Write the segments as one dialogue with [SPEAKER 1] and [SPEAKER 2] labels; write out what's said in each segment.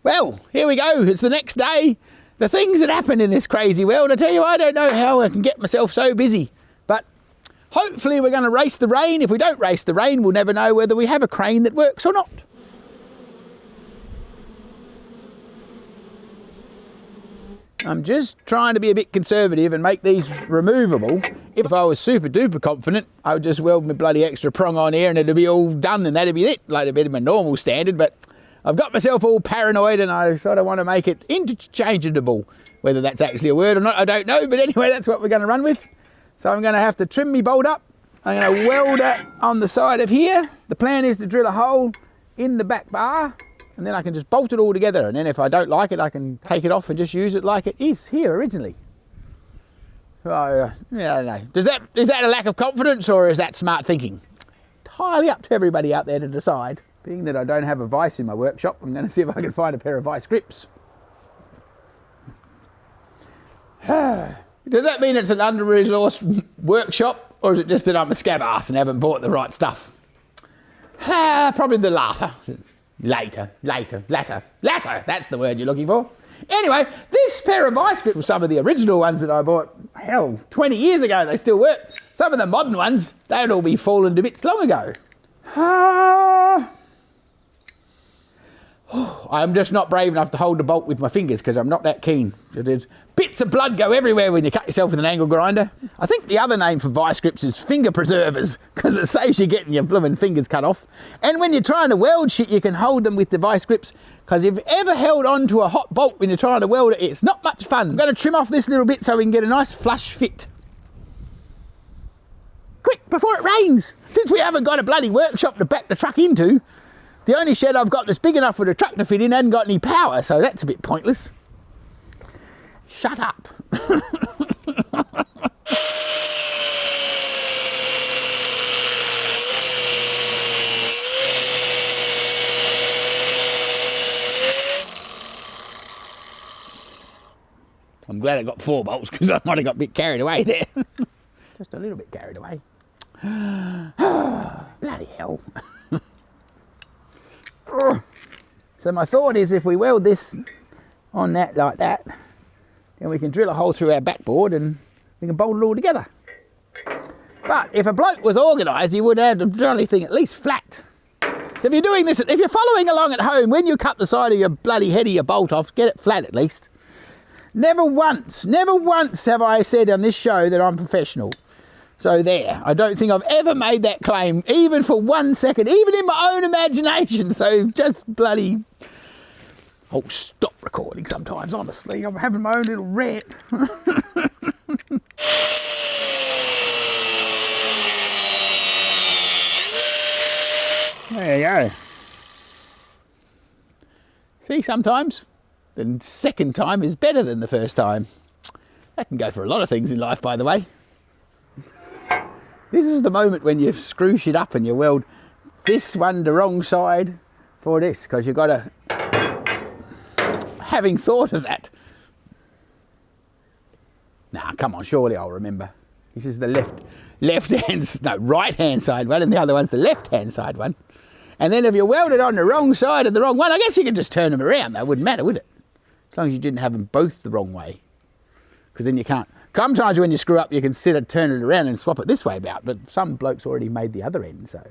[SPEAKER 1] Well, here we go. It's the next day. The things that happen in this crazy world, I tell you, I don't know how I can get myself so busy. But hopefully we're going to race the rain. If we don't race the rain, we'll never know whether we have a crane that works or not. I'm just trying to be a bit conservative and make these removable. If I was super duper confident, I would just weld my bloody extra prong on here and it'd be all done and that'd be it, like a bit of my normal standard. But I've got myself all paranoid and I sort of want to make it interchangeable. Whether that's actually a word or not, I don't know. But anyway, that's what we're going to run with. So I'm going to have to trim me bolt up. I'm going to weld it on the side of here. The plan is to drill a hole in the back bar. And then I can just bolt it all together, and then if I don't like it, I can take it off and just use it like it is here originally. So, yeah, I don't know. Is that a lack of confidence, or is that smart thinking? Entirely up to everybody out there to decide. Being that I don't have a vise in my workshop, I'm going to see if I can find a pair of vice grips. Does that mean it's an under-resourced workshop, or is it just that I'm a scab ass and haven't bought the right stuff? Probably the latter. Later, that's the word you're looking for. Anyway, this pair of vice grips were some of the original ones that I bought, 20 years ago. They still work. Some of the modern ones, they'd all be fallen to bits long ago. I'm just not brave enough to hold the bolt with my fingers because I'm not that keen. There's bits of blood go everywhere when you cut yourself with an angle grinder. I think the other name for vice grips is finger preservers because it saves you getting your blooming fingers cut off. And when you're trying to weld shit, you can hold them with the vice grips because if you've ever held on to a hot bolt when you're trying to weld it, it's not much fun. I'm going to trim off this little bit so we can get a nice flush fit. Quick, before it rains! Since we haven't got a bloody workshop to back the truck into, the only shed I've got that's big enough for the truck to fit in hasn't got any power, so that's a bit pointless. Shut up. I'm glad I got 4 bolts because I might have got a bit carried away there. Just a little bit carried away. Bloody hell. So my thought is if we weld this on that like that, then we can drill a hole through our backboard and we can bolt it all together. But if a bloke was organised, he would have the bloody thing at least flat. So if you're doing this, if you're following along at home, when you cut the side of your bloody head of your bolt off, get it flat at least. Never once have I said on this show that I'm professional. So there, I don't think I've ever made that claim, even for 1 second, even in my own imagination. So just bloody... Oh, stop recording sometimes, honestly. I'm having my own little rant. There you go. See, sometimes the second time is better than the first time. That can go for a lot of things in life, by the way. This is the moment when you screw shit up and you weld this one the wrong side for this, because you've got to, having thought of that. Nah, come on, surely I'll remember. This is the right-hand side one, and the other one's the left-hand side one. And then if you weld it on the wrong side of the wrong one, I guess you could just turn them around. That wouldn't matter, would it? As long as you didn't have them both the wrong way. Because then you can't. Sometimes when you screw up, you can turn it around and swap it this way about, but some blokes already made the other end, so.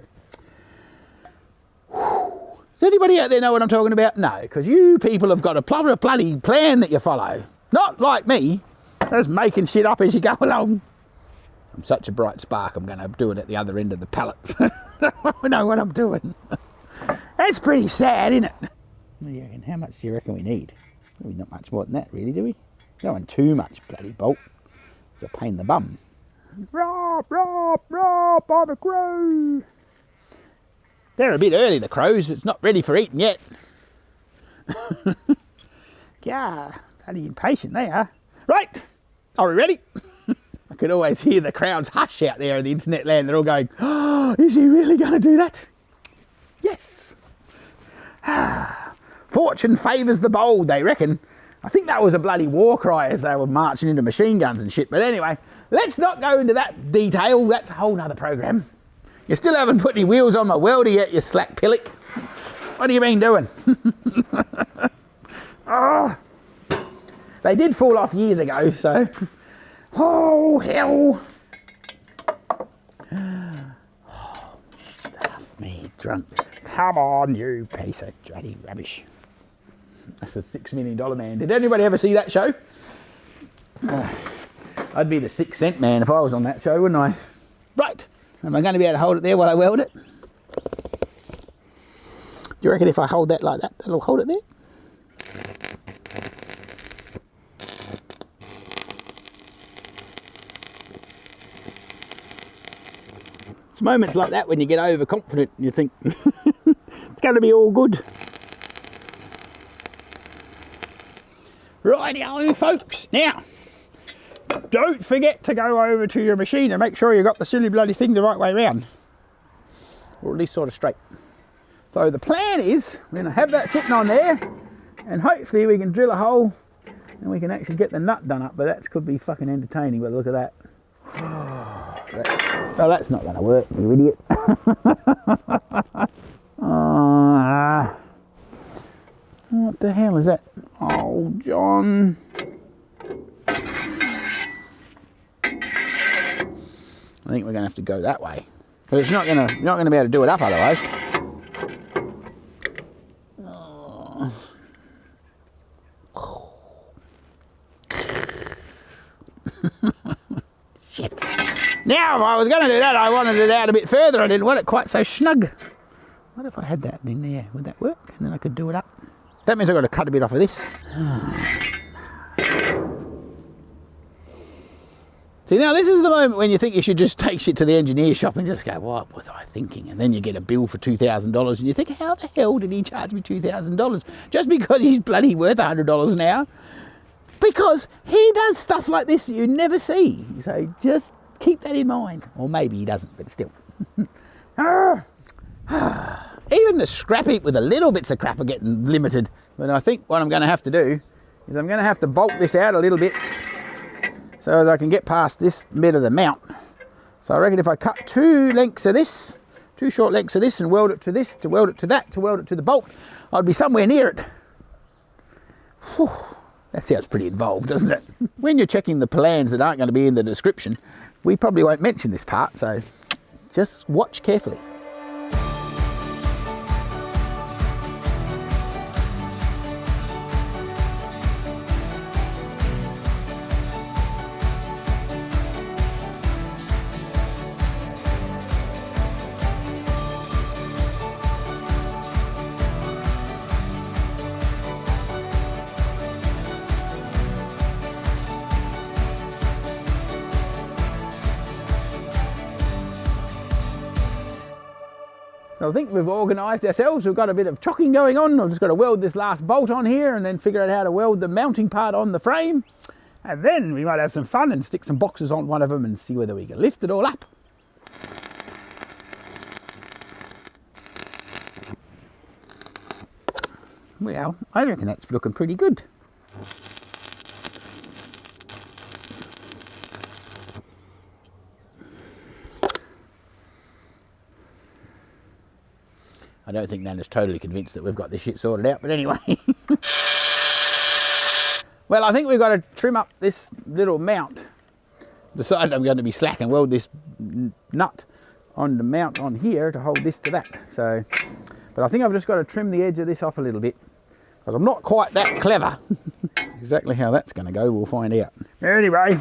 [SPEAKER 1] Does anybody out there know what I'm talking about? No, because you people have got a bloody plan that you follow. Not like me, just making shit up as you go along. I'm such a bright spark, I'm going to do it at the other end of the pallet. I know what I'm doing. That's pretty sad, isn't it? And how much do you reckon we need? Probably not much more than that, really, do we? Don't want too much bloody bolt. It's a pain in the bum. Rop, by the crow. They're a bit early, the crows. It's not ready for eating yet. Yeah, bloody impatient they are. Right, are we ready? I could always hear the crowds hush out there in the internet land. They're all going, oh, is he really going to do that? Yes. Fortune favours the bold, they reckon. I think that was a bloody war cry as they were marching into machine guns and shit. But anyway, let's not go into that detail. That's a whole nother program. You still haven't put any wheels on my welder yet, you slack pillock. What have you been doing? They did fall off years ago, so... Oh, hell! Oh, stuff me drunk. Come on, you piece of dratty rubbish. That's the $6 Million Man. Did anybody ever see that show? I'd be the 6 cent man if I was on that show, wouldn't I? Right. Am I going to be able to hold it there while I weld it? Do you reckon if I hold that like that, it'll hold it there? It's moments like that when you get overconfident and you think it's going to be all good. Rightio, folks. Now, don't forget to go over to your machine and make sure you've got the silly bloody thing the right way around. Or at least sort of straight. So the plan is, we're going to have that sitting on there, and hopefully we can drill a hole and we can actually get the nut done up, but that could be fucking entertaining by the look of that. Oh, that's not going to work, you idiot. What the hell is that? Oh, John. I think we're going to have to go that way. But it's not going to, you're not going to be able to do it up otherwise. Shit. Now, if I was going to do that, I wanted it out a bit further. I didn't want it quite so snug. What if I had that in there? Would that work? And then I could do it up. That means I've got to cut a bit off of this. See, now this is the moment when you think you should just take shit to the engineer shop and just go, what was I thinking? And then you get a bill for $2,000 and you think, how the hell did he charge me $2,000? Just because he's bloody worth $100 an hour? Because he does stuff like this that you never see. So just keep that in mind. Or maybe he doesn't, but still. Even the scrap heap with the little bits of crap are getting limited. But I think what I'm going to have to do is I'm going to have to bolt this out a little bit so as I can get past this bit of the mount. So I reckon if I cut 2 lengths of this, 2 short lengths of this, and weld it to this, to weld it to that, to weld it to the bolt, I'd be somewhere near it. Whew. That sounds pretty involved, doesn't it? When you're checking the plans that aren't going to be in the description, we probably won't mention this part, so just watch carefully. I think we've organised ourselves. We've got a bit of chocking going on. I've just got to weld this last bolt on here and then figure out how to weld the mounting part on the frame. And then we might have some fun and stick some boxes on one of them and see whether we can lift it all up. Well, I reckon that's looking pretty good. I don't think Nana's totally convinced that we've got this shit sorted out, but anyway. Well, I think we've got to trim up this little mount. Decided I'm going to be slack and weld this nut on the mount on here to hold this to that. So, but I think I've just got to trim the edge of this off a little bit, because I'm not quite that clever. Exactly how that's going to go, we'll find out. Anyway,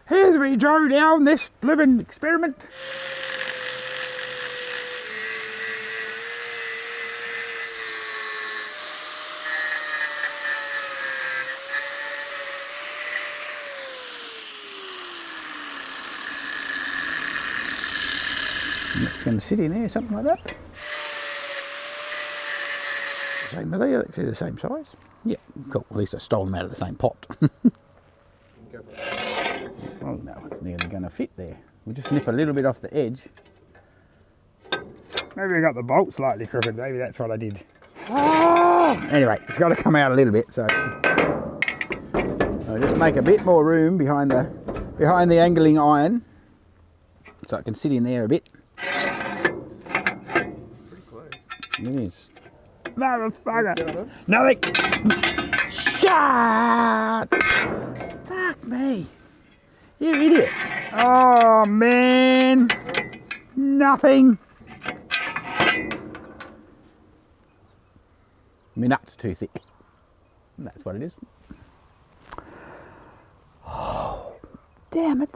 [SPEAKER 1] as we drove down this living experiment. It's going to sit in there, something like that. Same as they, actually the same size. Yeah, cool. At least I stole them out of the same pot. Oh no, it's nearly going to fit there. We'll just nip a little bit off the edge. Maybe I got the bolt slightly crooked. Maybe that's what I did. Anyway, it's got to come out a little bit, so I'll just make a bit more room behind the angling iron, so it can sit in there a bit. Pretty close. It is. Motherfucker. Nothing. Shut. Fuck me. You idiot. Oh, man. Nothing. My nuts are too thick. And that's what it is. Oh, damn it.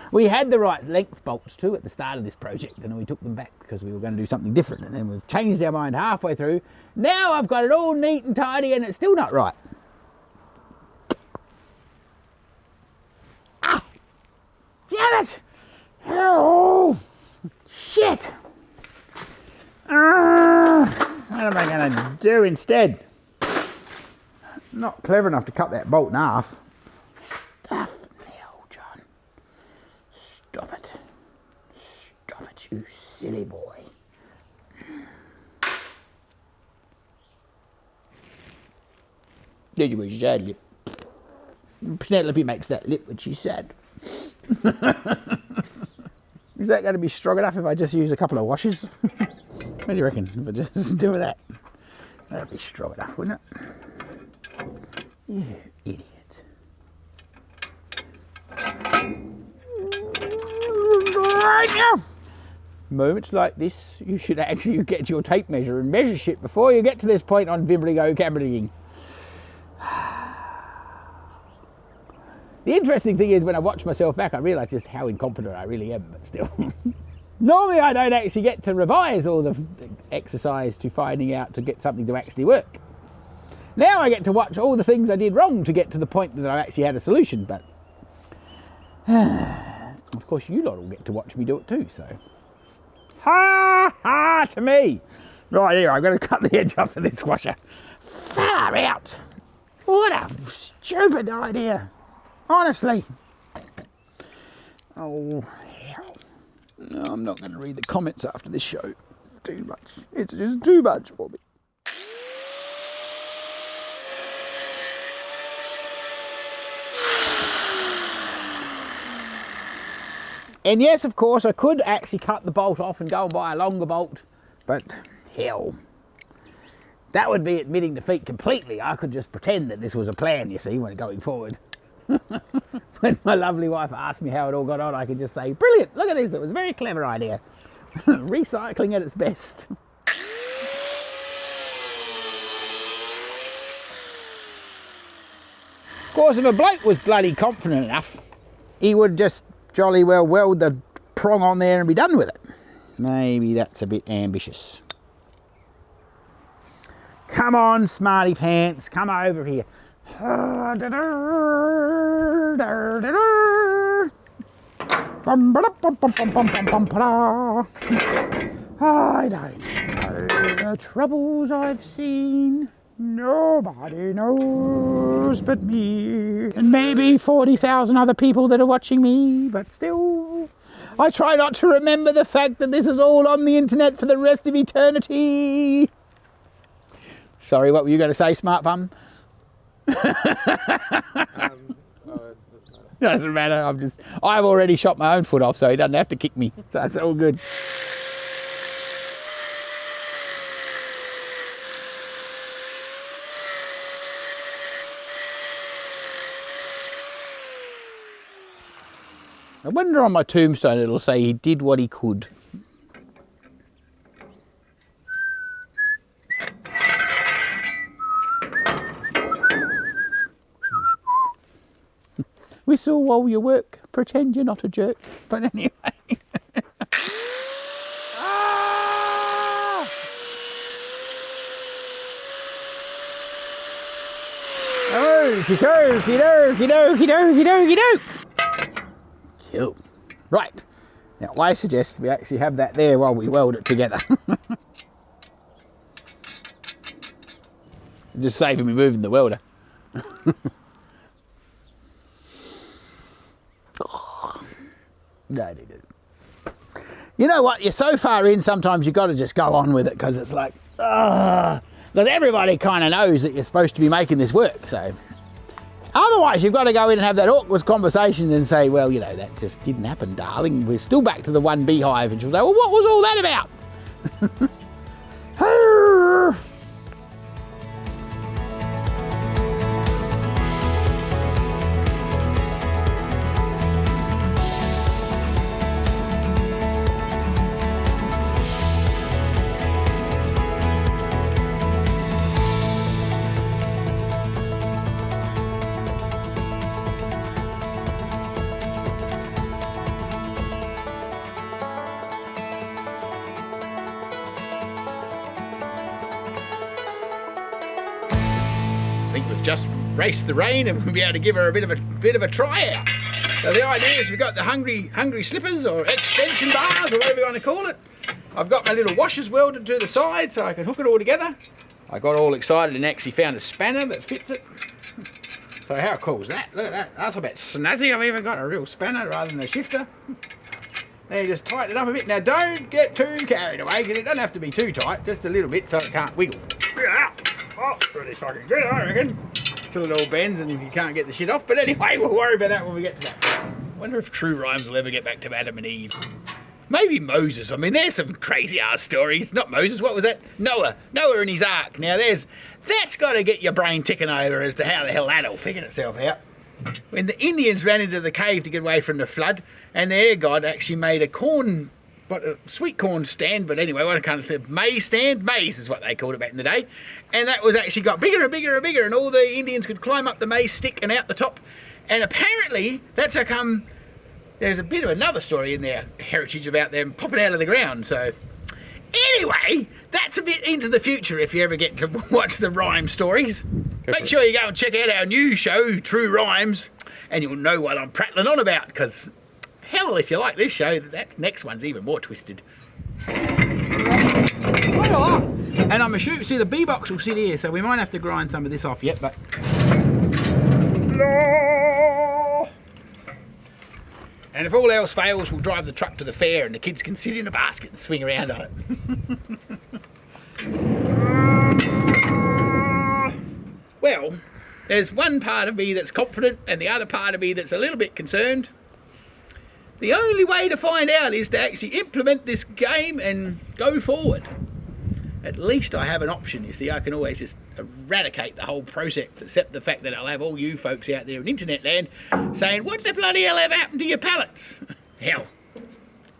[SPEAKER 1] We had the right length bolts too at the start of this project, and then we took them back because we were going to do something different, and then we've changed our mind halfway through. Now I've got it all neat and tidy and it's still not right. Ah! Damn it! Oh! Shit! What am I going to do instead? Not clever enough to cut that bolt in half. Stuff. Stop it. Stop it, you silly boy. Did you wish sad lip? Penelope makes that lip when she's sad. Is that going to be strong enough if I just use a couple of washes? What do you reckon? If I just do that? That'd be strong enough, wouldn't it? You idiot. Right now. Moments like this, you should actually get your tape measure and measure shit before you get to this point on Vimbligo cameraing. The interesting thing is when I watch myself back, I realise just how incompetent I really am, but still. Normally I don't actually get to revise all the exercise to finding out to get something to actually work. Now I get to watch all the things I did wrong to get to the point that I actually had a solution, but of course you lot will get to watch me do it too, so. Ha ha to me! Right here, I'm going to cut the edge off of this washer. Far out! What a stupid idea! Honestly. Oh, hell. No, I'm not going to read the comments after this show. Too much. It's just too much for me. And yes, of course, I could actually cut the bolt off and go and buy a longer bolt, but hell, that would be admitting defeat completely. I could just pretend that this was a plan, you see, when going forward. When my lovely wife asked me how it all got on, I could just say, brilliant, look at this, it was a very clever idea. Recycling at its best. Of course, if a bloke was bloody confident enough, he would just jolly well weld the prong on there and be done with it. Maybe that's a bit ambitious. Come on, smarty pants, come over here. I don't know the troubles I've seen. Nobody knows but me. And maybe 40,000 other people that are watching me, but still, I try not to remember the fact that this is all on the internet for the rest of eternity. Sorry, what were you going to say, Smart Bum? Doesn't matter. I've already shot my own foot off, so he doesn't have to kick me. So it's all good. I wonder on my tombstone it'll say he did what he could. Whistle while you work, pretend you're not a jerk. But anyway. Ah! Okie dokie dokie dokie dokie dokie doke. Cool. Right. Now I suggest we actually have that there while we weld it together. Just saving me moving the welder. No. You know what? You're so far in, sometimes you've got to just go on with it because it's like, because everybody kind of knows that you're supposed to be making this work. So, other Otherwise, you've got to go in and have that awkward conversation and say, well, you know, that just didn't happen, darling. We're still back to the one beehive. And she'll say, well, what was all that about? I think we've just raced the rain and we'll be able to give her a bit of a try out. So the idea is we've got the hungry slippers or extension bars or whatever you want to call it. I've got my little washers welded to the side so I can hook it all together. I got all excited and actually found a spanner that fits it. So how cool is that? Look at that. That's a bit snazzy. I've even got a real spanner rather than a shifter. Then you just tighten it up a bit. Now don't get too carried away because it doesn't have to be too tight, just a little bit so it can't wiggle. Oh, it's pretty fucking good, I reckon. Till it all bends and you can't get the shit off. But anyway, we'll worry about that when we get to that. I wonder if True Rhymes will ever get back to Adam and Eve. Maybe Moses. I mean, there's some crazy ass stories. Not Moses, what was that? Noah and his ark. Now that's got to get your brain ticking over as to how the hell that all figured itself out. When the Indians ran into the cave to get away from the flood, and their god actually made a sweet corn stand, but anyway, what kind of maize stand? Maize is what they called it back in the day. And that was actually got bigger and bigger and bigger, and all the Indians could climb up the maize stick and out the top. And apparently, that's how come there's a bit of another story in their heritage about them popping out of the ground. So anyway, that's a bit into the future if you ever get to watch the rhyme stories. Make sure you go and check out our new show, True Rhymes, and you'll know what I'm prattling on about, because hell, if you like this show, that next one's even more twisted. And I'm assuming, see, the bee box will sit here, so we might have to grind some of this off yet, but... And if all else fails, we'll drive the truck to the fair and the kids can sit in a basket and swing around on it. Well, there's one part of me that's confident and the other part of me that's a little bit concerned. The only way to find out is to actually implement this game and go forward. At least I have an option, you see. I can always just eradicate the whole process, except the fact that I'll have all you folks out there in internet land saying, what the bloody hell have happened to your pallets? Hell,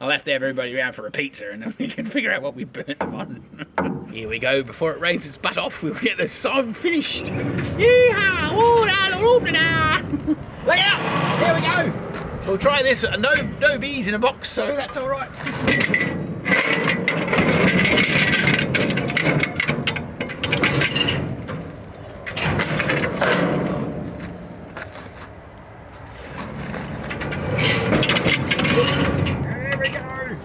[SPEAKER 1] I'll have to have everybody around for a pizza and then we can figure out what we burnt them on. Here we go, before it rains its butt off, we'll get the song finished. Yeehaw! Look out! Here we go! We'll try this. No bees in a box, so that's all right. There we go.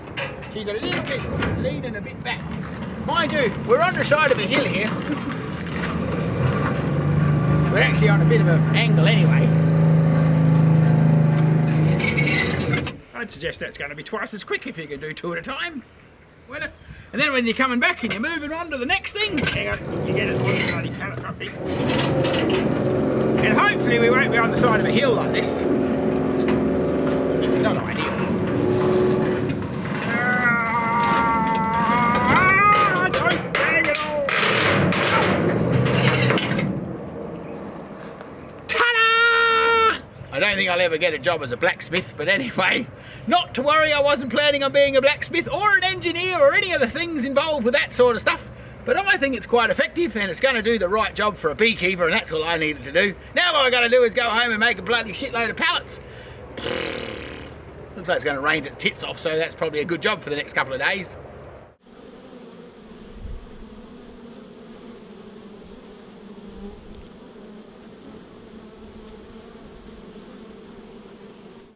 [SPEAKER 1] She's a little bit leaning a bit back. Mind you, we're on the side of a hill here. We're actually on a bit of an angle anyway. I'd suggest that's going to be twice as quick if you can do two at a time. And then when you're coming back and you're moving on to the next thing, hang on, you get it on the bloody pallet properly. And hopefully we won't be on the side of a hill like this. It's not ideal. Don't drag it all. Ta-da! I don't think I'll ever get a job as a blacksmith, but anyway, not to worry, I wasn't planning on being a blacksmith or an engineer or any of the things involved with that sort of stuff. But I think it's quite effective and it's going to do the right job for a beekeeper, and that's all I needed to do. Now all I got to do is go home and make a bloody shitload of pallets. Looks like it's going to rain its tits off, so that's probably a good job for the next couple of days.